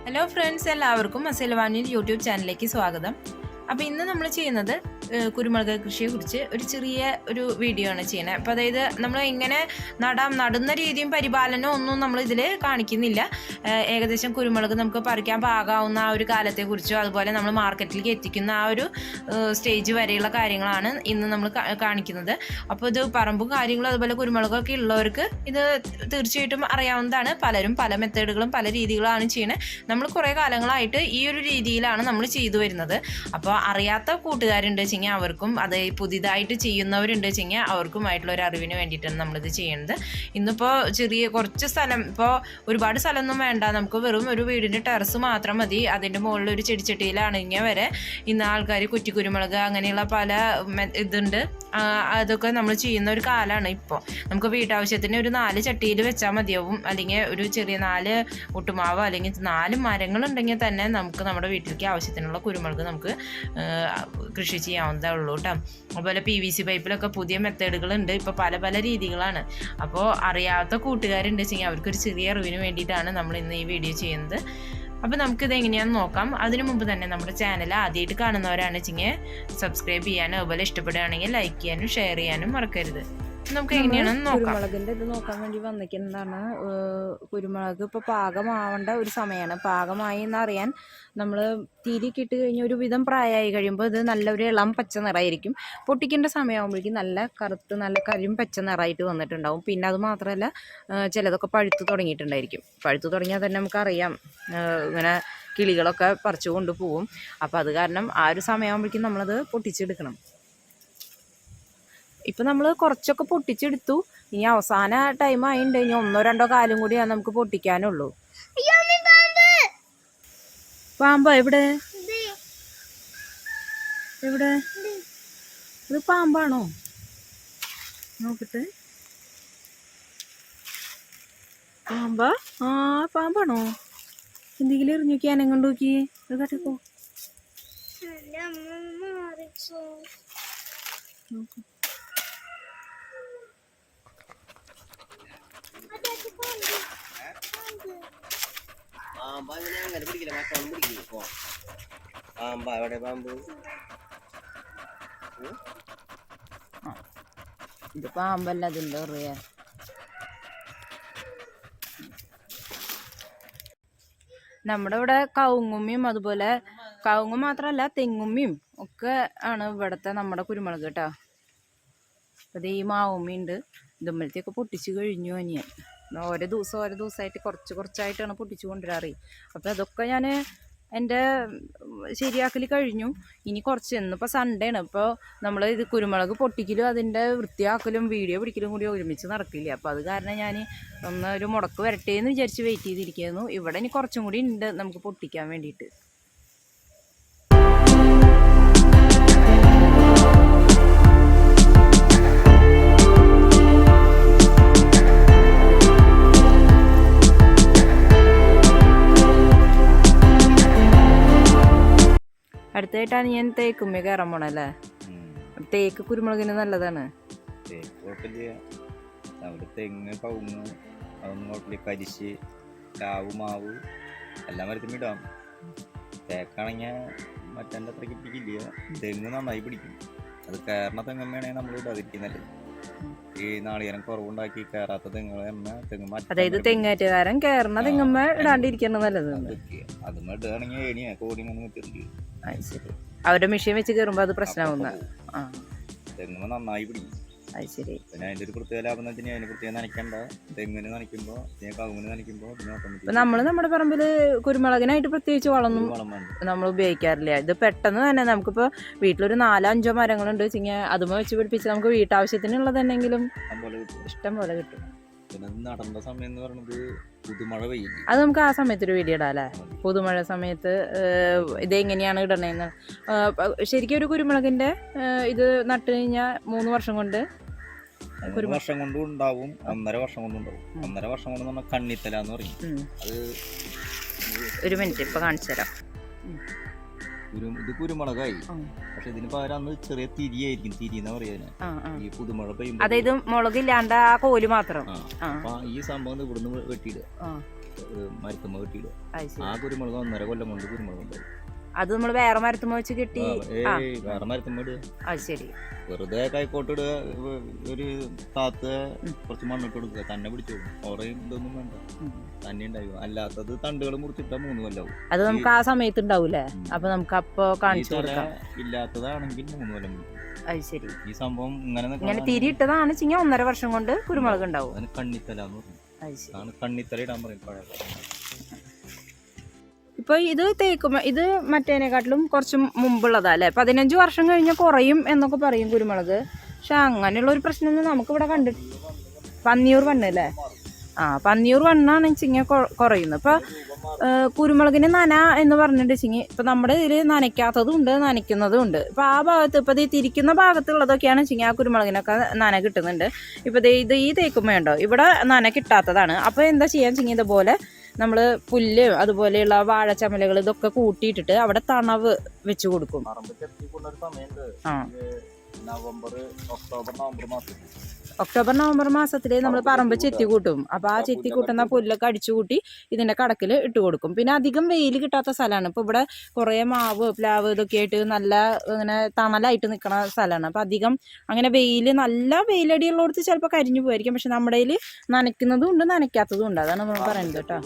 Hello friends, എല്ലാവർക്കും Asilva Anil YouTube ചാനലിലേക്ക് സ്വാഗതം. അപ്പോൾ ഇന്ന് നമ്മൾ ചെയ്യുന്നത് കുരുമുളക് കൃഷിയെക്കുറിച്ച് ഒരു ചെറിയ ഒരു വീഡിയോ ആണ് ചെയ്യുന്നത്. അപ്പോൾ അതായത് നമ്മൾ എങ്ങനെ നടുന്ന രീതിയും പരിപാലനവും ഒന്നും നമ്മൾ ഇതിൽ കാണിക്കുന്നില്ല. ഏകദേശം കുരുമുളക് നമുക്ക് പറിക്കാൻ പാകാവുന്ന ആ ഒരു കാലത്തെക്കുറിച്ചോ അതുപോലെ നമ്മൾ മാർക്കറ്റിലേക്ക് എത്തിക്കുന്ന ആ ഒരു സ്റ്റേജ് വരെയുള്ള കാര്യങ്ങളാണ് ഇന്ന് നമ്മൾ കാണിക്കുന്നത്. അപ്പോൾ ഇത് പറമ്പും കാര്യങ്ങളും അതുപോലെ കുരുമുളകൊക്കെ ഉള്ളവർക്ക് ഇത് തീർച്ചയായിട്ടും അറിയാവുന്നതാണ്. പലരും പല മെത്തേഡുകളും പല രീതികളാണ് ചെയ്യുന്നത്. നമ്മൾ കുറേ കാലങ്ങളായിട്ട് ഈ ഒരു രീതിയിലാണ് നമ്മൾ ചെയ്തു വരുന്നത്. അപ്പോൾ അറിയാത്ത കൂട്ടുകാരുണ്ട് വെച്ചെങ്കിൽ അവർക്കും അത് പുതിയതായിട്ട് ചെയ്യുന്നവരുണ്ട് വെച്ചെങ്കിൽ അവർക്കുമായിട്ടുള്ള ഒരു അറിവിന് വേണ്ടിയിട്ടാണ് നമ്മളിത് ചെയ്യുന്നത്. ഇന്നിപ്പോൾ ചെറിയ കുറച്ച് സ്ഥലം, ഇപ്പോൾ ഒരുപാട് സ്ഥലമൊന്നും വേണ്ട, നമുക്ക് വെറും ഒരു വീടിൻ്റെ ടെറസ് മാത്രം മതി. അതിൻ്റെ മുകളിൽ ഒരു ചെടിച്ചട്ടിയിലാണെങ്കിൽ വരെ ഇന്ന് ആൾക്കാർ കുറ്റിക്കുരുമുളക് അങ്ങനെയുള്ള പല ഇതുണ്ട്. അതൊക്കെ നമ്മൾ ചെയ്യുന്ന ഒരു കാലമാണ് ഇപ്പോൾ. നമുക്ക് വീട്ടാവശ്യത്തിന് ഒരു 4 ചട്ടിയിൽ വെച്ചാൽ മതിയാവും. അല്ലെങ്കിൽ ഒരു ചെറിയ 4 ഒട്ടുമാവോ അല്ലെങ്കിൽ 4 മരങ്ങളുണ്ടെങ്കിൽ തന്നെ നമുക്ക് നമ്മുടെ വീട്ടിലേക്ക് ആവശ്യത്തിനുള്ള കുരുമുളക് നമുക്ക് കൃഷി ചെയ്യാവുന്നതേ ഉള്ളൂ കേട്ടോ. അതുപോലെ PVC പൈപ്പിലൊക്കെ പുതിയ മെത്തേഡുകളുണ്ട്. ഇപ്പോൾ പല രീതികളാണ്. അപ്പോൾ അറിയാത്ത കൂട്ടുകാരുണ്ട് വെച്ചെങ്കിൽ അവർക്കൊരു ചെറിയ അറിവിന് വേണ്ടിയിട്ടാണ് നമ്മൾ ഇന്ന് ഈ വീഡിയോ ചെയ്യുന്നത്. അപ്പോൾ നമുക്കിത് എങ്ങനെയാണെന്ന് നോക്കാം. അതിനു മുമ്പ് തന്നെ നമ്മുടെ ചാനൽ ആദ്യമായിട്ട് കാണുന്നവരാണ് വെച്ചെങ്കിൽ സബ്സ്ക്രൈബ് ചെയ്യാനും അതുപോലെ ഇഷ്ടപ്പെടുകയാണെങ്കിൽ ലൈക്ക് ചെയ്യാനും ഷെയർ ചെയ്യാനും മറക്കരുത്. നമുക്ക് എങ്ങനെയാണെന്ന് നോക്കാം. കുരുമുളകിൻ്റെ ഇത് നോക്കാൻ വേണ്ടി വന്നിരിക്കുന്നതാണ്. കുരുമുളക് ഇപ്പോൾ പാകമാവേണ്ട ഒരു സമയമാണ്. പാകമായി എന്നറിയാൻ നമ്മൾ തിരിക്ക് ഇട്ട് കഴിഞ്ഞ് ഒരു വിധം പ്രായമായി കഴിയുമ്പോൾ ഇത് നല്ലൊരു ഇളം പച്ച നിറമായിരിക്കും. പൊട്ടിക്കേണ്ട സമയമാകുമ്പോഴേക്കും നല്ല കറുത്ത് നല്ല കരിയും പച്ച നിറമായിട്ട് വന്നിട്ടുണ്ടാവും. പിന്നെ അത് മാത്രമല്ല ചിലതൊക്കെ പഴുത്ത് തുടങ്ങിയിട്ടുണ്ടായിരിക്കും. പഴുത്ത് തുടങ്ങിയാൽ തന്നെ നമുക്കറിയാം ഇങ്ങനെ കിളികളൊക്കെ പറിച്ചു കൊണ്ടുപോകും. അപ്പോൾ അത് കാരണം ആ ഒരു സമയമാകുമ്പോഴേക്കും നമ്മളത് പൊട്ടിച്ചെടുക്കണം. ഇപ്പം നമ്മൾ കുറച്ചൊക്കെ പൊട്ടിച്ചെടുത്തു. ഇനി അവസാന ടൈം ആയിട്ടുണ്ട്. ഇനി 1-2 കാലും കൂടിയാണ് നമുക്ക് പൊട്ടിക്കാനുള്ളൂ. പാമ്പോ? എവിടെ എവിടെ? ഇത് പാമ്പാണോ? നോക്കട്ടെ. പാമ്പാ? ആ പാമ്പാണോ? എന്തെങ്കിലും എറിഞ്ഞു നോക്കി, അനം കൊണ്ട് നോക്കി. ഇത് കട്ടിപ്പോ നോക്കൂ. ഇത് പാമ്പല്ല, അതിൻ്റെ പറയാ. നമ്മുടെ ഇവിടെ കവുങ്ങുമ്മിയും അതുപോലെ കവുങ്ങും മാത്രമല്ല തെങ്ങുമ്മിയും ഒക്കെ ആണ് ഇവിടുത്തെ നമ്മുടെ കുരുമുളക് കേട്ടോ. അത് ഈ മാവുമ്മിയുണ്ട്. ഇതുമ്പോഴത്തേക്ക് പൊട്ടിച്ച് കഴിഞ്ഞു. അനിയൻ ഓരോ ദിവസമായിട്ട് കുറച്ചായിട്ടാണ് പൊട്ടിച്ചു കൊണ്ടുവരാറ്. അപ്പോൾ അതൊക്കെ ഞാൻ എൻ്റെ ശരിയാക്കൽ കഴിഞ്ഞു. ഇനി കുറച്ച് ഇന്നിപ്പോൾ സൺഡേ ആണ്. ഇപ്പോൾ നമ്മൾ ഇത് കുരുമുളക് പൊട്ടിക്കലും അതിൻ്റെ വൃത്തിയാക്കലും വീഡിയോ പിടിക്കലും കൂടി ഒരുമിച്ച് നടക്കില്ല. അപ്പോൾ അത് കാരണം ഞാൻ ഒരു മുടക്ക് വരട്ടെ എന്ന് വിചാരിച്ച് വെയിറ്റ് ചെയ്തിരിക്കുന്നു. ഇവിടെ ഇനി കുറച്ചും കൂടി ഉണ്ട് നമുക്ക് പൊട്ടിക്കാൻ വേണ്ടിയിട്ട്. അടുത്തായിട്ടാണ് ഞാൻ തേക്കുമ്മ കയറാൻ പോണല്ലേ. തേക്ക് കുരുമുളകിന് നല്ലതാണ്. തെങ്ങ് കവുങ്ങ് അതൊന്നും കുഴപ്പമില്ല. കരിശ് കാവ് മാവ് എല്ലാം മരത്തും ഇടാം. തേക്കാണെങ്കിൽ മറ്റേ അത്രയ്ക്ക് പിടിക്കില്ല. തെങ്ങ് നന്നായി പിടിക്കും. അത് കയറണ തെങ്ങമ്മയാണെങ്കിൽ നമ്മൾ ഇടാതിരിക്കുന്നല്ലേ. ഈ നാളികേരം കുറവുണ്ടാക്കി കയറാത്ത തെങ്ങുകൾ തന്നെ അതായത് തെങ്ങേറ്റുകാരൻ കയറണ തെങ്ങമ്മ ഇടാണ്ടിരിക്കണം നല്ലത്. അതുമ്മ ഇടുകയാണെങ്കിൽ ഏണിയാ കോടി മുന്നിട്ട്. ശരി, അവരുടെ മെഷീൻ വെച്ച് കയറുമ്പോൾ അത് പ്രശ്നമാവുന്ന തെങ്ങുമ്മ നന്നായി പിടിക്കും. അത് ശരി. പിന്നെ അതിൻ്റെ ഒരു പ്രത്യേക ലാഭം എന്ന് വെച്ചാൽ അതിന് പ്രത്യേകം നനയ്ക്കണ്ട. തെങ്ങിന് നനയ്ക്കുമ്പോൾ കവുങ്ങിന് നനയ്ക്കുമ്പോൾ നമ്മൾ നമ്മുടെ പറമ്പിൽ കുരുമുളകിനായിട്ട് പ്രത്യേകിച്ച് വളമൊന്നും നമ്മൾ ഉപയോഗിക്കാറില്ല. ഇത് പെട്ടെന്ന് തന്നെ നമുക്കിപ്പോൾ വീട്ടിലൊരു 4-5 മരങ്ങളുണ്ട് വെച്ചെങ്കിൽ അതുമ്മ വെച്ച് പിടിപ്പിച്ച് നമുക്ക് വീട്ടാവശ്യത്തിനുള്ളതെന്നെങ്കിലും ഇഷ്ടം പോലെ കിട്ടും. പിന്നെ നടേണ്ട സമയം എന്ന് പറയുന്നത് പുതുമഴ പെയ്യും. അത് നമുക്ക് ആ സമയത്തൊരു വീഡിയോ ഇടാം അല്ലേ. പുതുമഴ സമയത്ത് ഇതെങ്ങനെയാണ് ഇടണേന്ന്. ശരിക്കും ഒരു കുരുമുളകിൻ്റെ ഇത് നട്ട് കഴിഞ്ഞാൽ 3 വർഷം കൊണ്ട് 1 വർഷം കൊണ്ടും ഉണ്ടാവും, 1.5 വർഷം കൊണ്ടും ഉണ്ടാവും. 1.5 വർഷം കൊണ്ട് പറഞ്ഞാൽ കണ്ണിത്തല എന്ന് പറയും. അത് ഒരു മിനിറ്റ് ഇപ്പം കാണിച്ചു തരാം. ഇത് കുരുമുളകായി. പക്ഷെ ഇതിന് പകരം അന്ന് ചെറിയ തിരിയായിരിക്കും. തിരി എന്ന് പറയുന്നത് ഈ പുതുമഴ പെയ്യുമ്പോൾ. അതായത് മുളകില്ലാണ്ട് ആ കോല് മാത്രം. അപ്പൊ ഈ സംഭവം ഇവിടുന്ന് വെട്ടിയിടുക. മരത്തുമ്മ കെട്ടിയിടുക. അത് ശരി. ആ കുരുമുളക് 1.5 കൊല്ലം കൊണ്ട് കുരുമുളക് ഉണ്ടാവും. അത് നമ്മൾ വേറെ മരത്തുമ്മ വെച്ച് കെട്ടി. വേറെ മരത്തുമ്മ ഇടുക. അത് ശരി. വെറുതെ കൈക്കോട്ട് ഇടുക, ഒരു താത്ത് കുറച്ച് മണ്ണിട്ട് കൊടുക്കുക, തന്നെ പിടിച്ചു പോകും. ഓറയും ഇതൊന്നും വേണ്ട, തന്നെ ഉണ്ടാകും. അല്ലാത്തത് തണ്ടുകൾ മുറിച്ചിട്ടാ 3 കൊല്ലാവും. അത് നമുക്ക് ആ സമയത്ത് ഉണ്ടാവൂലേ? അപ്പൊ നമുക്ക് അപ്പൊ കാണിച്ചു കൊടുക്കാം. ഇല്ലാത്തതാണെങ്കിൽ 3 കൊല്ലം. അത് ശരി. ഈ സംഭവം ഇങ്ങനെ തിരിയിട്ടതാണ് 1.5 വർഷം കൊണ്ട് കുരുമുളക് ഉണ്ടാവും. അതിന് കണ്ണിത്തല എന്ന് പറയും. കണ്ണിത്തല ഇടാൻ പറയും പഴയ. ഇപ്പൊ ഇത് തേക്കുമ്പോ ഇത് മറ്റേനെക്കാട്ടിലും കുറച്ച് മുമ്പുള്ളതാ അല്ലേ? 15 വർഷം കഴിഞ്ഞാൽ കുറയും എന്നൊക്കെ പറയും കുരുമുളക്. പക്ഷെ അങ്ങനെയുള്ള ഒരു പ്രശ്നമൊന്നും നമുക്കിവിടെ കണ്ടിട്ട്. പന്നിയൂർ വണ്ണ് അല്ലേ? പന്നിയൂർ വണ്ണാണ് വെച്ചിങ്ങനെ കുറയുന്നത്. ഇപ്പൊ കുരുമുളകിന് നന എന്ന് പറഞ്ഞിട്ട് വെച്ചിങ്ങി ഇപ്പൊ നമ്മുടെ ഇതിൽ നനയ്ക്കാത്തതും ഉണ്ട്, നനയ്ക്കുന്നതും ഉണ്ട്. ഇപ്പൊ ആ ഭാഗത്ത് ഇപ്പൊ ഇത് തിരിക്കുന്ന ഭാഗത്തുള്ളതൊക്കെയാണ് വെച്ചിങ്ങി ആ കുരുമുളകിനൊക്കെ നന കിട്ടുന്നുണ്ട്. ഇപ്പൊ ഇത് ഈ തേക്കുമ്പോ ഉണ്ടോ ഇവിടെ നന കിട്ടാത്തതാണ്. അപ്പൊ എന്താ ചെയ്യാൻ വെച്ചിങ്ങി ഇതുപോലെ നമ്മൾ പുല്ല് അതുപോലെയുള്ള വാഴച്ചമലകൾ ഇതൊക്കെ കൂട്ടിയിട്ടിട്ട് അവിടെ തണവ് വെച്ച് കൊടുക്കും. ഒക്ടോബർ നവംബർ മാസത്തില് നമ്മൾ പറമ്പ് ചെത്തി കൂട്ടും. അപ്പൊ ആ ചെത്തി കൂട്ടുന്ന പുല്ലൊക്കെ അടിച്ചു കൂട്ടി ഇതിന്റെ കടക്കിൽ ഇട്ട് കൊടുക്കും. പിന്നെ അധികം വെയിൽ കിട്ടാത്ത സ്ഥലമാണ്. ഇപ്പൊ ഇവിടെ കുറെ മാവ് പ്ലാവ് ഇതൊക്കെ ആയിട്ട് നല്ല ഇങ്ങനെ തണലായിട്ട് നിൽക്കുന്ന സ്ഥലമാണ്. അപ്പൊ അധികം അങ്ങനെ നല്ല വെയിലടിയുള്ളടത്ത് ചിലപ്പോൾ കരിഞ്ഞു പോയിരിക്കും. പക്ഷെ നമ്മുടെ കയ്യിൽ നനയ്ക്കുന്നതും ഉണ്ട്, നനയ്ക്കാത്തതും ഉണ്ട്. അതാണ് നമ്മൾ പറയുന്നത് കേട്ടോ.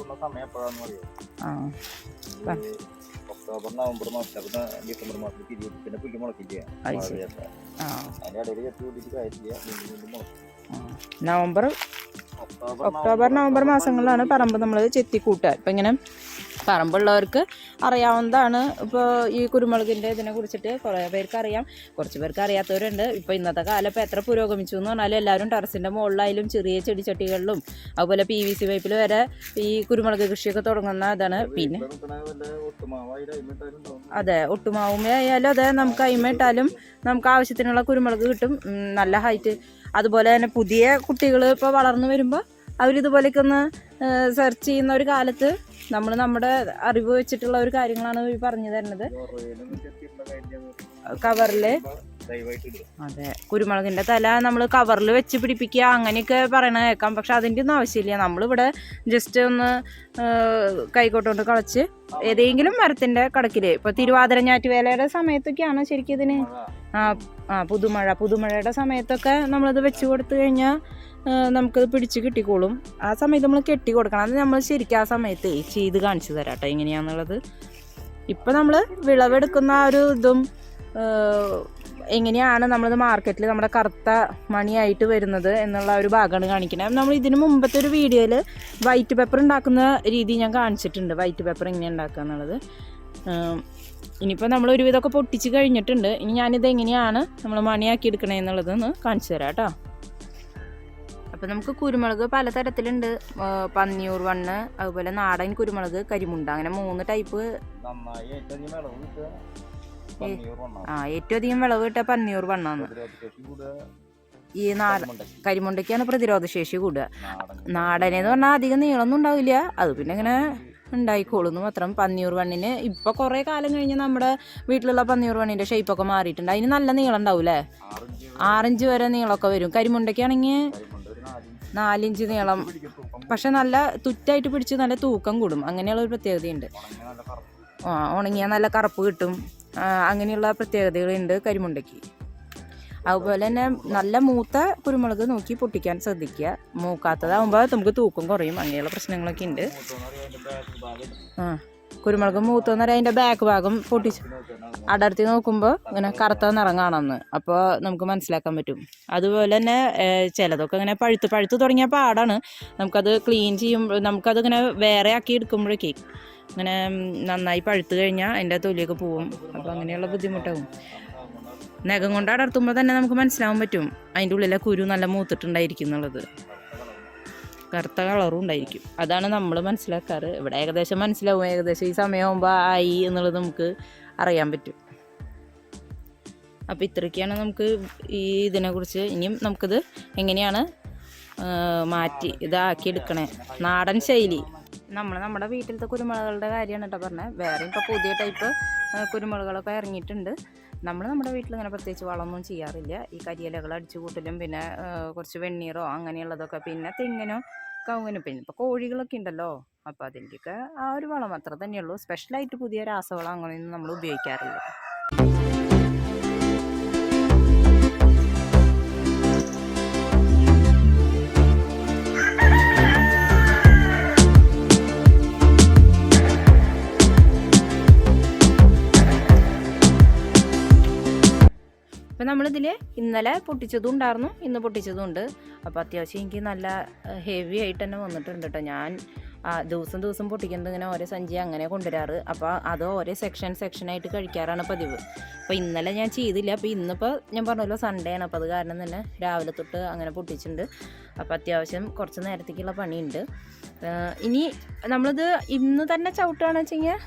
ഒക്ടോബർ നവംബർ മാസം ഡിസംബർ മാസത്തിൽ തിരിയും. പിന്നെ പുല്ല് മുളക്കില്ല. ഒക്ടോബർ നവംബർ മാസങ്ങളിലാണ് പറമ്പ് നമ്മൾ ചെത്തിക്കൂട്ടുക. ഇപ്പം ഇങ്ങനെ പറമ്പുള്ളവർക്ക് അറിയാവുന്നതാണ്. ഇപ്പോൾ ഈ കുരുമുളകിൻ്റെ ഇതിനെ കുറിച്ചിട്ട് കുറേ പേർക്ക് അറിയാം, കുറച്ച് പേർക്ക് അറിയാത്തവരുണ്ട്. ഇപ്പോൾ ഇന്നത്തെ കാലം ഇപ്പോൾ എത്ര പുരോഗമിച്ചു എന്ന് പറഞ്ഞാൽ എല്ലാവരും ടെറസിൻ്റെ മുകളിലായാലും ചെറിയ ചെടിച്ചട്ടികളിലും അതുപോലെ PVC പൈപ്പിൽ വരെ ഈ കുരുമുളക് കൃഷിയൊക്കെ തുടങ്ങുന്ന ഇതാണ്. പിന്നെ അതെ, ഒട്ടുമാവുമേ ആയാലും അതെ, നമുക്ക് അയിമിട്ടാലും നമുക്ക് ആവശ്യത്തിനുള്ള കുരുമുളക് കിട്ടും, നല്ല ഹൈറ്റ്. അതുപോലെ തന്നെ പുതിയ കുട്ടികൾ ഇപ്പോൾ വളർന്നു വരുമ്പോൾ അവരിതുപോലെയൊക്കെ ഒന്ന് സെർച്ച് ചെയ്യുന്ന ഒരു കാലത്ത് നമ്മൾ നമ്മുടെ അറിവ് വെച്ചിട്ടുള്ള ഒരു കാര്യങ്ങളാണ് ഈ പറഞ്ഞു തരുന്നത്. കവറിൽ അതെ, കുരുമുളകിൻ്റെ തല നമ്മൾ കവറിൽ വെച്ച് പിടിപ്പിക്കുക അങ്ങനെയൊക്കെ പറയണ കേൾക്കാം. പക്ഷെ അതിൻ്റെ ഒന്നും ആവശ്യമില്ല. നമ്മളിവിടെ ജസ്റ്റ് ഒന്ന് കൈക്കോട്ടുകൊണ്ട് കളച്ച് ഏതെങ്കിലും മരത്തിൻ്റെ കടക്കിൽ, ഇപ്പോൾ തിരുവാതിര ഞാറ്റുവേലയുടെ സമയത്തൊക്കെയാണ് ശരിക്കും ഇതിന് പുതുമഴയുടെ സമയത്തൊക്കെ നമ്മളിത് വെച്ച് കൊടുത്തു കഴിഞ്ഞാൽ നമുക്കത് പിടിച്ച് കിട്ടിക്കോളും. ആ സമയത്ത് നമ്മൾ കെട്ടി കൊടുക്കണം. അത് നമ്മൾ ശരിക്കും ആ സമയത്ത് ചെയ്ത് കാണിച്ചു തരാം കേട്ടോ എങ്ങനെയാണെന്നുള്ളത്. ഇപ്പം നമ്മൾ വിളവെടുക്കുന്ന ആ ഒരു ഇതും എങ്ങനെയാണ് നമ്മളത് മാർക്കറ്റിൽ നമ്മുടെ കറുത്ത മണിയായിട്ട് വരുന്നത് എന്നുള്ള ഒരു ഭാഗമാണ് കാണിക്കുന്നത്. നമ്മൾ ഇതിന് മുമ്പത്തെ ഒരു വീഡിയോയിൽ വൈറ്റ് പേപ്പർ ഉണ്ടാക്കുന്ന രീതി ഞാൻ കാണിച്ചിട്ടുണ്ട്. വൈറ്റ് പേപ്പർ എങ്ങനെയാണ് ഉണ്ടാക്കുക എന്നുള്ളത്. ഇനിയിപ്പോൾ നമ്മൾ ഒരുവിധമൊക്കെ പൊട്ടിച്ച് കഴിഞ്ഞിട്ടുണ്ട്. ഇനി ഞാനിത് എങ്ങനെയാണ് നമ്മൾ മണിയാക്കി എടുക്കണേ എന്നുള്ളതൊന്ന് കാണിച്ചു തരാം കേട്ടോ. അപ്പോൾ നമുക്ക് കുരുമുളക് പലതരത്തിലുണ്ട്. പന്നിയൂർ വണ്ണ്, അതുപോലെ നാടൻ കുരുമുളക്, കരിമുണ്ട, അങ്ങനെ 3 ടൈപ്പ്. ഏറ്റവും അധികം വിളവ് കിട്ടുക പന്നിയൂർ വണ്ണാണ്. ഈ കരിമുണ്ടയ്ക്കാണ് പ്രതിരോധശേഷി കൂടുക. നാടനെന്ന് പറഞ്ഞാൽ അധികം നീളമൊന്നും ഉണ്ടാവില്ല, അത് പിന്നെ ഇങ്ങനെ ഉണ്ടായിക്കോളുന്നു മാത്രം. പന്നിയൂർ വണ്ണിന് ഇപ്പോൾ കുറേ കാലം കഴിഞ്ഞ് നമ്മുടെ വീട്ടിലുള്ള പന്നിയൂർ വണ്ണിൻ്റെ ഷേപ്പൊക്കെ മാറിയിട്ടുണ്ട്. അതിന് നല്ല നീളം ഉണ്ടാവും അല്ലേ? 6 ഇഞ്ച് വരെ നീളമൊക്കെ വരും. കരിമുണ്ടയ്ക്കാണെങ്കിൽ 4 ഇഞ്ച് നീളം, പക്ഷെ നല്ല തുറ്റായിട്ട് പിടിച്ച് നല്ല തൂക്കം കൂടും. അങ്ങനെയുള്ള ഒരു പ്രത്യേകതയുണ്ട്. ഉണങ്ങിയാൽ നല്ല കറുപ്പ് കിട്ടും. അങ്ങനെയുള്ള പ്രത്യേകതകളുണ്ട് കരിമുണ്ടയ്ക്ക്. അതുപോലെ തന്നെ നല്ല മൂത്ത കുരുമുളക് നോക്കി പൊട്ടിക്കാൻ ശ്രദ്ധിക്കുക. മൂക്കാത്തതാകുമ്പോൾ നമുക്ക് തൂക്കം കുറയും. അങ്ങനെയുള്ള പ്രശ്നങ്ങളൊക്കെ ഉണ്ട്. കുരുമുളക് മൂത്തെന്ന് പറയാൻ അതിൻ്റെ ബാക്ക് ഭാഗം പൊട്ടിച്ച് അടർത്തി നോക്കുമ്പോൾ ഇങ്ങനെ കറുത്ത നിറം കാണാമെന്ന്, അപ്പോൾ നമുക്ക് മനസ്സിലാക്കാൻ പറ്റും. അതുപോലെ തന്നെ ചിലതൊക്കെ ഇങ്ങനെ പഴുത്ത് തുടങ്ങിയ പാടാണ്. നമുക്കത് ക്ലീൻ ചെയ്യുമ്പോൾ നമുക്കതിങ്ങനെ വേറെ ആക്കി എടുക്കുമ്പോഴേക്ക് ഇങ്ങനെ നന്നായി പഴുത്ത് കഴിഞ്ഞാൽ അതിൻ്റെ തൊലിയൊക്കെ പോവും. അപ്പോൾ അങ്ങനെയുള്ള ബുദ്ധിമുട്ടാവും. നഖം കൊണ്ട് അടർത്തുമ്പോൾ തന്നെ നമുക്ക് മനസ്സിലാവാൻ പറ്റും അതിൻ്റെ ഉള്ളിലെ കുരു നല്ല മൂത്തിട്ടുണ്ടായിരിക്കും എന്നുള്ളത്. കറുത്ത കളറും ഉണ്ടായിരിക്കും. അതാണ് നമ്മൾ മനസ്സിലാക്കാറ്. ഇവിടെ ഏകദേശം മനസ്സിലാവും. ഏകദേശം ഈ സമയമാകുമ്പോൾ ആയി എന്നുള്ളത് നമുക്ക് അറിയാൻ പറ്റും. അപ്പോൾ ഇത്രയൊക്കെയാണ് നമുക്ക് ഈ ഇതിനെക്കുറിച്ച്. ഇനിയും നമുക്കിത് എങ്ങനെയാണ് മാറ്റി ഇതാക്കി എടുക്കണേ, നാടൻ ശൈലി. നമ്മുടെ വീട്ടിലത്തെ കുരുമുളകളുടെ കാര്യമാണ് കേട്ടോ പറഞ്ഞത്. വേറെ ഇപ്പോൾ പുതിയ ടൈപ്പ് കുരുമുളകളൊക്കെ ഇറങ്ങിയിട്ടുണ്ട്. നമ്മുടെ വീട്ടിൽ ഇങ്ങനെ പ്രത്യേകിച്ച് വളമൊന്നും ചെയ്യാറില്ല. ഈ കരിയിലകൾ അടിച്ചു കൂട്ടലും പിന്നെ കുറച്ച് വെണ്ണീറോ അങ്ങനെയുള്ളതൊക്കെ, പിന്നെ തെങ്ങിനോ കവുങ്ങിന്. പിന്നെ ഇപ്പോൾ കോഴികളൊക്കെ ഉണ്ടല്ലോ, അപ്പോൾ അതിൻ്റെയൊക്കെ ആ ഒരു വളം അത്ര തന്നെയുള്ളൂ. സ്പെഷ്യലായിട്ട് പുതിയ രാസവളം അങ്ങനെയൊന്നും നമ്മൾ ഉപയോഗിക്കാറില്ല. അപ്പോൾ നമ്മളിതിൽ ഇന്നലെ പൊട്ടിച്ചതും ഉണ്ടായിരുന്നു, ഇന്ന് പൊട്ടിച്ചതും ഉണ്ട്. അപ്പോൾ അത്യാവശ്യം എനിക്ക് നല്ല ഹെവി ആയിട്ട് തന്നെ വന്നിട്ടുണ്ട് കേട്ടോ. ഞാൻ ദിവസം പൊട്ടിക്കുന്നത് ഇങ്ങനെ ഓരോ സഞ്ചി അങ്ങനെ കൊണ്ടുവരാറ്. അപ്പോൾ അത് ഓരോ സെക്ഷനായിട്ട് കഴിക്കാറാണ് പതിവ്. അപ്പോൾ ഇന്നലെ ഞാൻ ചെയ്തില്ല. അപ്പോൾ ഇന്നിപ്പോൾ ഞാൻ പറഞ്ഞല്ലോ സൺഡേ ആണ്, അപ്പോൾ അത് കാരണം തന്നെ രാവിലെ തൊട്ട് അങ്ങനെ പൊട്ടിച്ചിട്ടുണ്ട്. അപ്പോൾ അത്യാവശ്യം കുറച്ച് നേരത്തേക്കുള്ള പണിയുണ്ട്. ഇനി നമ്മളിത് ഇന്ന് തന്നെ ചവിട്ടുകയാണെന്ന് വെച്ച് കഴിഞ്ഞാൽ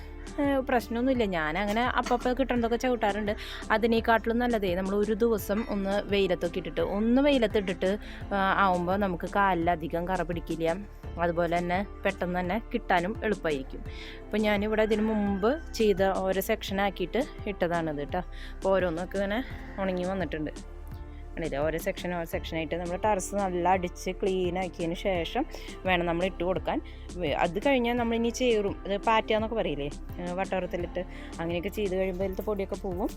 പ്രശ്നമൊന്നുമില്ല. ഞാനങ്ങനെ അപ്പം കിട്ടേണ്ടതൊക്കെ ചവിട്ടാറുണ്ട്. അതിനേക്കാട്ടിലും നല്ലതേ നമ്മൾ ഒരു ദിവസം ഒന്ന് വെയിലത്തൊക്കെ ഇട്ടിട്ട് ആവുമ്പോൾ നമുക്ക് കാലിലധികം കറ പിടിക്കില്ല. അതുപോലെ തന്നെ പെട്ടെന്ന് തന്നെ കിട്ടാനും എളുപ്പമായിരിക്കും. അപ്പോൾ ഞാനിവിടെ ഇതിന് മുമ്പ് ചെയ്ത ഓരോ സെക്ഷനാക്കിയിട്ട് ഇട്ടതാണിത് കേട്ടോ. അപ്പോൾ ഓരോന്നൊക്കെ ഇങ്ങനെ ഉണങ്ങി വന്നിട്ടുണ്ട്. കണ്ടില്ലേ, ഓരോ സെക്ഷനായിട്ട് നമ്മൾ ടെറസ് നല്ല അടിച്ച് ക്ലീൻ ആക്കിയതിന് ശേഷം വേണം നമ്മൾ ഇട്ട് കൊടുക്കാൻ. അത് കഴിഞ്ഞാൽ നമ്മളിനി ചേറും, അത് പാറ്റാന്നൊക്കെ പറയില്ലേ, വട്ടവറത്തിലിട്ട് അങ്ങനെയൊക്കെ ചെയ്ത് കഴിയുമ്പോൾ അതിലത്തെ പൊടിയൊക്കെ പോവും.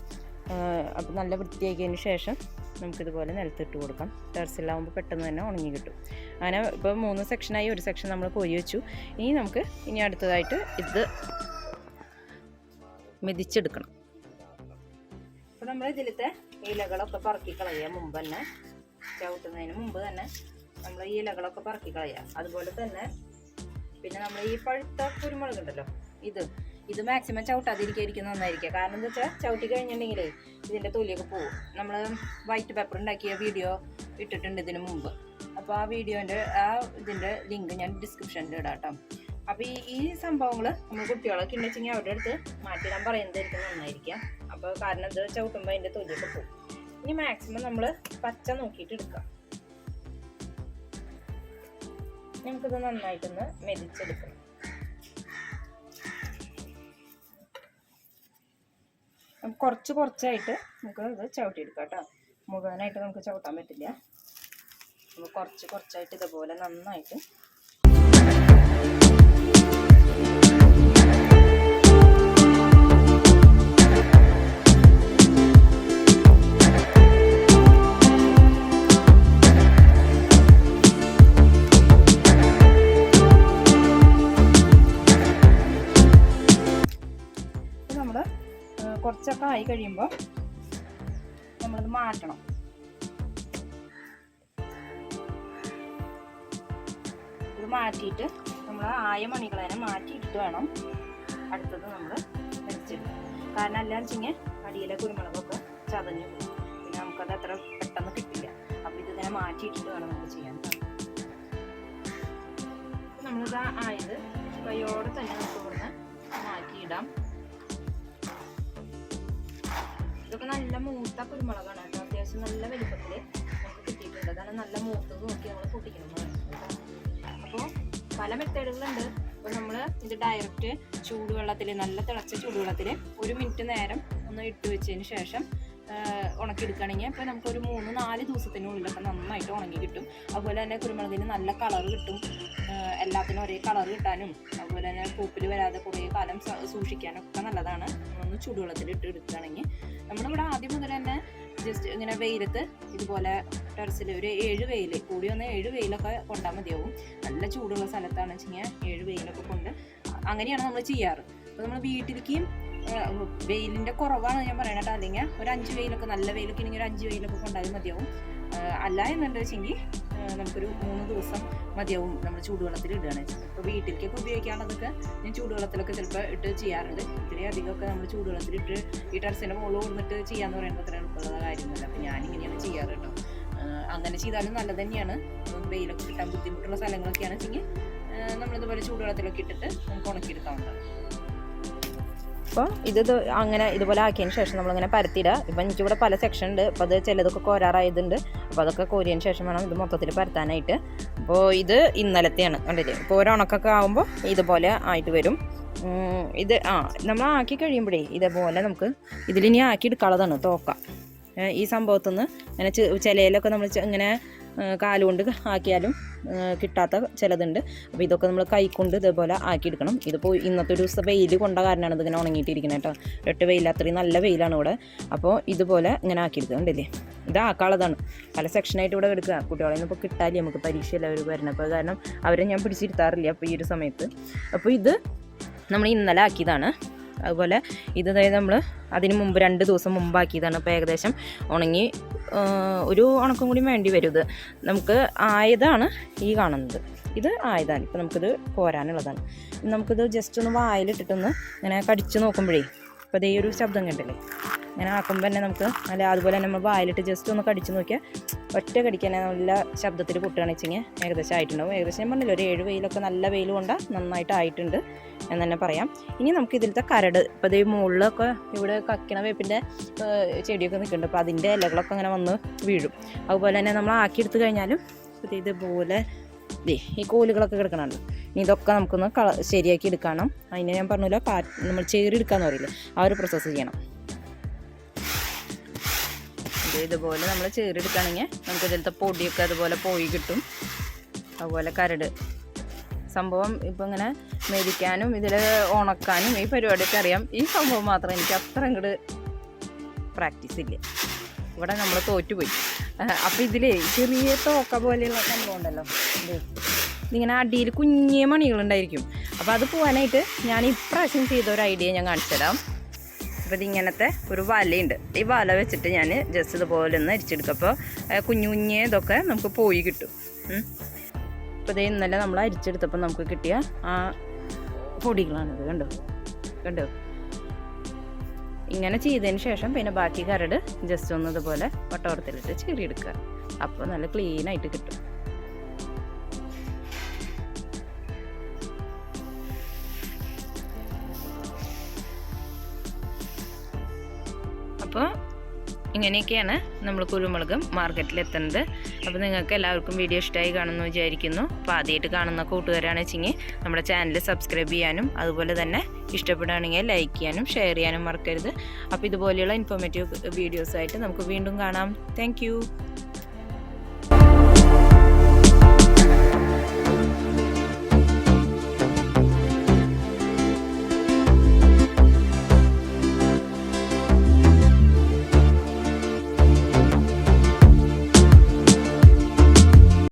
അപ്പോൾ നല്ല വൃത്തിയാക്കിയതിന് ശേഷം നമുക്കിതുപോലെ നിലത്തിട്ട് കൊടുക്കാം. ടെറസിലാവുമ്പോൾ പെട്ടെന്ന് തന്നെ ഉണങ്ങി കിട്ടും. അങ്ങനെ ഇപ്പോൾ 3 സെക്ഷനായി. ഒരു സെക്ഷൻ നമ്മൾ കോരി വെച്ചു. ഇനി അടുത്തതായിട്ട് ഇത് മെതിച്ചെടുക്കണം. അപ്പോൾ നമ്മൾ ഇതിലത്തെ ഇലകളൊക്കെ പറക്കി കളയുക. മുമ്പ് തന്നെ ചവിട്ടുന്നതിന് മുമ്പ് തന്നെ നമ്മൾ ഈ ഇലകളൊക്കെ പറക്കി കളയുക. അതുപോലെ തന്നെ പിന്നെ നമ്മൾ ഈ പഴുത്ത കുരുമുളക് ഉണ്ടല്ലോ, ഇത് മാക്സിമം ചവിട്ടാതിരിക്കും നന്നായിരിക്കുക. കാരണം എന്താ വെച്ചാൽ ചവിട്ടി കഴിഞ്ഞിട്ടുണ്ടെങ്കിലേ ഇതിൻ്റെ തൊലിയൊക്കെ പോകും. നമ്മൾ വൈറ്റ് പേപ്പർ ഉണ്ടാക്കിയ വീഡിയോ ഇട്ടിട്ടുണ്ട് ഇതിന് മുമ്പ്. അപ്പോൾ ആ ഇതിൻ്റെ ലിങ്ക് ഞാൻ ഡിസ്ക്രിപ്ഷനിൽ ഇടാം കേട്ടോ. അപ്പോൾ ഈ സംഭവങ്ങൾ നമ്മൾ കുട്ടികളൊക്കെ ഉണ്ടെങ്കിൽ അവരുടെ അടുത്ത് മാറ്റിയിടാൻ പറയുന്നതായിരിക്കും നന്നായിരിക്കുക. അപ്പോൾ കാരണം ഇത് ചവിട്ടുമ്പോൾ അതിൻ്റെ തൊലിയൊക്കെ പോകും. ഇനി മാക്സിമം നമ്മൾ പച്ച നോക്കിയിട്ട് എടുക്കാം. നമുക്കിത് നന്നായിട്ടൊന്ന് മെതിച്ചെടുക്കണം. കുറച്ചായിട്ട് നമുക്ക് ഇത് ചവിട്ടിയെടുക്കാം കേട്ടോ. മുഴുവനായിട്ട് നമുക്ക് ചവിട്ടാൻ പറ്റില്ല. നമുക്ക് കുറച്ചായിട്ട് ഇതുപോലെ നന്നായിട്ട് കുറച്ചൊക്കെ ആയി കഴിയുമ്പോൾ നമ്മളിത് മാറ്റണം. ഇത് മാറ്റിയിട്ട് നമ്മൾ ആയ മണികളെ മാറ്റിയിട്ട് വേണം അടുത്തത് നമ്മൾ വെച്ചെടുക്കാം. കാരണം അല്ലാന്ന് വെച്ചിങ്ങനെ അടിയിലെ കുരുമുളകൊക്കെ ചതഞ്ഞു പോകും. പിന്നെ നമുക്കത് അത്ര പെട്ടെന്ന് കിട്ടില്ല. അപ്പോൾ ഇതിങ്ങനെ മാറ്റിയിട്ടിട്ട് വേണം നമുക്ക് ചെയ്യാൻ. നമ്മളിത് ആയത് കൈയോടെ തന്നെ നമുക്ക് ഇവിടുന്ന് മാറ്റിയിടാം. ഇതൊക്കെ നല്ല മൂത്ത കുരുമുളകാണ് കേട്ടോ. അത്യാവശ്യം നല്ല വലിപ്പത്തിൽ നമുക്ക് കിട്ടിയിട്ടുണ്ട്. അതാണ് നല്ല മൂത്തത് നോക്കി നമ്മൾ പൊട്ടിക്കണം. അപ്പോൾ പല മെത്തേഡുകളുണ്ട്. അപ്പോൾ നമ്മൾ ഇത് ഡയറക്റ്റ് ചൂടുവെള്ളത്തിൽ, നല്ല തിളച്ച ചൂടുവെള്ളത്തിൽ 1 മിനിറ്റ് നേരം ഒന്ന് ഇട്ട് വെച്ചതിന് ശേഷം ഉണക്കിയെടുക്കുകയാണെങ്കിൽ അപ്പോൾ നമുക്കൊരു 3-4 ദിവസത്തിനുള്ളിലൊക്കെ നന്നായിട്ട് ഉണങ്ങി കിട്ടും. അതുപോലെ തന്നെ കുരുമുളകിന് നല്ല കളർ കിട്ടും. എല്ലാത്തിനും ഒരേ കളർ കിട്ടാനും അതുപോലെ തന്നെ പൂപ്പിൽ വരാതെ കുറേ കാലം സൂക്ഷിക്കാനൊക്കെ നല്ലതാണ്. ഒന്ന് ചൂടുവെള്ളത്തിൽ ഇട്ട് എടുക്കുകയാണെങ്കിൽ നമ്മളിവിടെ ആദ്യം മുതൽ തന്നെ ജസ്റ്റ് ഇങ്ങനെ വെയിലത്ത് ഇതുപോലെ ടെറസിൽ ഒരു 7 വെയിൽ കൂടി വന്ന് 7 വെയിലൊക്കെ കൊണ്ടാൽ മതിയാവും. നല്ല ചൂടുള്ള സ്ഥലത്താണെന്ന് വെച്ച് കഴിഞ്ഞാൽ 7 വെയിലൊക്കെ കൊണ്ട് അങ്ങനെയാണ് നമ്മൾ ചെയ്യാറ്. അപ്പോൾ നമ്മൾ വീട്ടിലേക്ക് വെയിലിൻ്റെ കുറവാണ് ഞാൻ പറയണത്. അല്ലെങ്കിൽ ഒരു 5 വെയിലൊക്കെ, നല്ല വെയിലൊക്കെ ആണെങ്കിൽ ഒരു 5 വെയിലൊക്കെ കൊണ്ടാലും മതിയാവും. അല്ല എന്നുണ്ട് വെച്ചെങ്കിൽ നമുക്കൊരു 3 ദിവസം മതിയാവും നമ്മൾ ചൂടുവെള്ളത്തിൽ ഇടുകയാണ്. അപ്പോൾ വീട്ടിലേക്കൊക്കെ ഉപയോഗിക്കാനുള്ളതൊക്കെ ഞാൻ ചൂടുവെള്ളത്തിലൊക്കെ ചിലപ്പോൾ ഇട്ട് ചെയ്യാറുണ്ട്. ഇത്രയും അധികമൊക്കെ നമ്മൾ ചൂടുവെള്ളത്തിലിട്ട് ഈ ടെറസിൻ്റെ മുകളിൽ കൊടുത്തിട്ട് ചെയ്യാന്ന് പറയുമ്പോൾ അത്ര എളുപ്പമുള്ള കാര്യമൊന്നുമല്ല. അപ്പോൾ ഞാനിങ്ങനെയാണ് ചെയ്യാറ് കേട്ടോ. അങ്ങനെ ചെയ്താലും നല്ലത് തന്നെയാണ്. വെയിലൊക്കെ കിട്ടാൻ ബുദ്ധിമുട്ടുള്ള സ്ഥലങ്ങളൊക്കെയാണ് വെച്ചെങ്കിൽ നമ്മളിതുപോലെ ചൂടുവെള്ളത്തിലൊക്കെ ഇട്ടിട്ട് നമുക്ക് ഉണക്കിയെടുക്കാവുന്നതാണ്. അപ്പോൾ അങ്ങനെ ഇതുപോലെ ആക്കിയതിന് ശേഷം നമ്മളിങ്ങനെ പരത്തിയിടുക. ഇപ്പം എനിക്കിവിടെ പല സെക്ഷൻ ഉണ്ട്. അപ്പോൾ അത് ചിലതൊക്കെ കോരാറായതുണ്ട്. അപ്പോൾ അതൊക്കെ കോരിയതിന് ശേഷം വേണം ഇത് മൊത്തത്തിൽ പരത്താനായിട്ട്. അപ്പോൾ ഇത് ഇന്നലത്തെയാണ് കണ്ടില്ലേ. ഇപ്പോൾ ഒരു ഉണക്കൊക്കെ ആകുമ്പോൾ ഇതുപോലെ ആയിട്ട് വരും. ഇത് നമ്മൾ ആക്കി കഴിയുമ്പോഴേ ഇതേപോലെ നമുക്ക് ഇതിലിനി ആക്കി എടുക്കാനുള്ളതാണ് തോക്ക. ഈ സംഭവത്തിൽ നിന്ന് ഇങ്ങനെ ചിലയിലൊക്കെ നമ്മൾ ഇങ്ങനെ കാലുകൊണ്ട് ആക്കിയാലും കിട്ടാത്ത ചിലതുണ്ട്. അപ്പോൾ ഇതൊക്കെ നമ്മൾ കൈകൊണ്ട് ഇതേപോലെ ആക്കിയെടുക്കണം. ഇതിപ്പോൾ ഇന്നത്തെ ഒരു ദിവസം വെയിൽ കൊണ്ട കാരണമാണ് ഇതിങ്ങനെ ഉണങ്ങിയിട്ടിരിക്കുന്നത് കേട്ടോ. ഒറ്റ വെയിൽ, അത്രയും നല്ല വെയിലാണ് ഇവിടെ. അപ്പോൾ ഇതുപോലെ ഇങ്ങനെ ആക്കിയെടുക്കുന്നുണ്ടല്ലേ. ഇത് ആക്കാളതാണ്. പല സെക്ഷനായിട്ട് ഇവിടെ എടുക്കുക. കുട്ടികളെ ഒന്നും ഇപ്പോൾ കിട്ടാല്ലേ, നമുക്ക് പരീക്ഷയല്ല അവർ വരണം. അപ്പോൾ കാരണം അവരെ ഞാൻ പിടിച്ചിരുത്താറില്ല അപ്പോൾ ഈ ഒരു സമയത്ത്. അപ്പോൾ ഇത് നമ്മൾ ഇന്നലെ ആക്കിയതാണ്. അതുപോലെ ഇത് അതായത് നമ്മൾ അതിന് മുമ്പ് 2 ദിവസം മുമ്പാക്കിയതാണ്. അപ്പോൾ ഏകദേശം ഉണങ്ങി ഒരു ഉണക്കം കൂടി വേണ്ടി വരും. ഇത് നമുക്ക് ആയതാണ് ഈ കാണുന്നത്. ഇത് ആയതാണ്. ഇപ്പോൾ നമുക്കിത് പോരാനുള്ളതാണ്. നമുക്കിത് ജസ്റ്റ് ഒന്ന് വായിലിട്ടിട്ടൊന്ന് ഇങ്ങനെ കടിച്ച് നോക്കുമ്പോഴേ ഇപ്പോൾ അതേ ഒരു ശബ്ദം കണ്ടില്ലേ, ഇങ്ങനെ ആക്കുമ്പോൾ തന്നെ നമുക്ക് അല്ല അതുപോലെ തന്നെ നമ്മൾ വായിലിട്ട് ജസ്റ്റ് ഒന്ന് കടിച്ച് നോക്കിയാൽ ഒറ്റ കടിക്കാൻ നല്ല ശബ്ദത്തിൽ പൊട്ടുകയാണെന്ന് വെച്ചെങ്കിൽ ഏകദേശം ആയിട്ടുണ്ടാവും. ഏകദേശം ഞാൻ പറഞ്ഞില്ല, ഒരു 7 വെയിലൊക്കെ നല്ല വെയിൽ കൊണ്ടാൽ നന്നായിട്ട് ആയിട്ടുണ്ട് എന്ന് തന്നെ പറയാം. ഇനി നമുക്ക് ഇതിലത്തെ കരട്, ഇപ്പോൾ ഈ മുകളിലൊക്കെ ഇവിടെ കക്കിണ വേപ്പിൻ്റെ ചെടിയൊക്കെ നിൽക്കുന്നുണ്ട്. അപ്പോൾ അതിൻ്റെ ഇലകളൊക്കെ അങ്ങനെ വന്ന് വീഴും. അതുപോലെ തന്നെ നമ്മൾ ആക്കിയെടുത്ത് കഴിഞ്ഞാലും ഇതുപോലെ ഈ കോലുകളൊക്കെ കിടക്കണമല്ലോ. ഇനി ഇതൊക്കെ നമുക്കൊന്ന് ശരിയാക്കി എടുക്കണം. അതിനെ ഞാൻ പറഞ്ഞില്ല, നമ്മൾ ചേറിയെടുക്കാന്ന് പറയില്ല, ആ ഒരു പ്രോസസ്സ് ചെയ്യണം. ഇതുപോലെ നമ്മൾ ചേറിയെടുക്കുകയാണെങ്കിൽ നമുക്ക് ഇതിലത്തെ പൊടിയൊക്കെ അതുപോലെ പോയി കിട്ടും. അതുപോലെ കരട് സംഭവം ഇപ്പോൾ ഇങ്ങനെ മെതിക്കാനും ഇതിൽ ഉണക്കാനും ഈ പരിപാടിയൊക്കെ അറിയാം. ഈ സംഭവം മാത്രം എനിക്ക് അത്ര അങ്ങോട്ട് പ്രാക്ടീസ് ഇല്ല. ഇവിടെ നമ്മൾ തോറ്റുപോയി. അപ്പോൾ ഇതിലേ ചെറിയ തോക്ക പോലെയുള്ള സംഭവം ഉണ്ടല്ലോ, ഇതിങ്ങനെ അടിയിൽ കുഞ്ഞിയ മണികളുണ്ടായിരിക്കും. അപ്പോൾ അത് പോകാനായിട്ട് ഞാൻ ഇപ്രാവശ്യം ചെയ്ത ഒരു ഐഡിയ ഞാൻ കാണിച്ചു തരാം. അപ്പോൾ ഇതിങ്ങനത്തെ ഒരു വലയുണ്ട്. ഈ വല വെച്ചിട്ട് ഞാൻ ജസ്റ്റ് ഇതുപോലെ ഒന്ന് അരിച്ചെടുക്കും. അപ്പോൾ കുഞ്ഞു കുഞ്ഞേ ഇതൊക്കെ നമുക്ക് പോയി കിട്ടും. അപ്പോൾ ഇത് ഇന്നലെ നമ്മൾ അരിച്ചെടുത്തപ്പോൾ നമുക്ക് കിട്ടിയ ആ പൊടികളാണിത്. കണ്ടോ ഇങ്ങനെ ചെയ്തതിന് ശേഷം പിന്നെ ബാക്കി കരട് ജസ്റ്റ് ഒന്ന് ഇതുപോലെ വട്ടവടത്തിലിട്ട് ചീറിയെടുക്കുക. അപ്പോൾ നല്ല ക്ലീനായിട്ട് കിട്ടും. അപ്പോൾ ഇങ്ങനെയൊക്കെയാണ് നമ്മൾ കുരുമുളക് മാർക്കറ്റിലെത്തുന്നത്. അപ്പോൾ നിങ്ങൾക്ക് എല്ലാവർക്കും വീഡിയോ ഇഷ്ടമായി കാണുമെന്ന് വിചാരിക്കുന്നു. അപ്പോൾ ആദ്യമായിട്ട് കാണുന്ന കൂട്ടുകാരാണെന്ന് വെച്ചെങ്കിൽ നമ്മുടെ ചാനൽ സബ്സ്ക്രൈബ് ചെയ്യാനും അതുപോലെ തന്നെ ഇഷ്ടപ്പെടുകയാണെങ്കിൽ ലൈക്ക് ചെയ്യാനും ഷെയർ ചെയ്യാനും മറക്കരുത്. അപ്പോൾ ഇതുപോലെയുള്ള ഇൻഫോർമേറ്റീവ് വീഡിയോസായിട്ട് നമുക്ക് വീണ്ടും കാണാം. താങ്ക്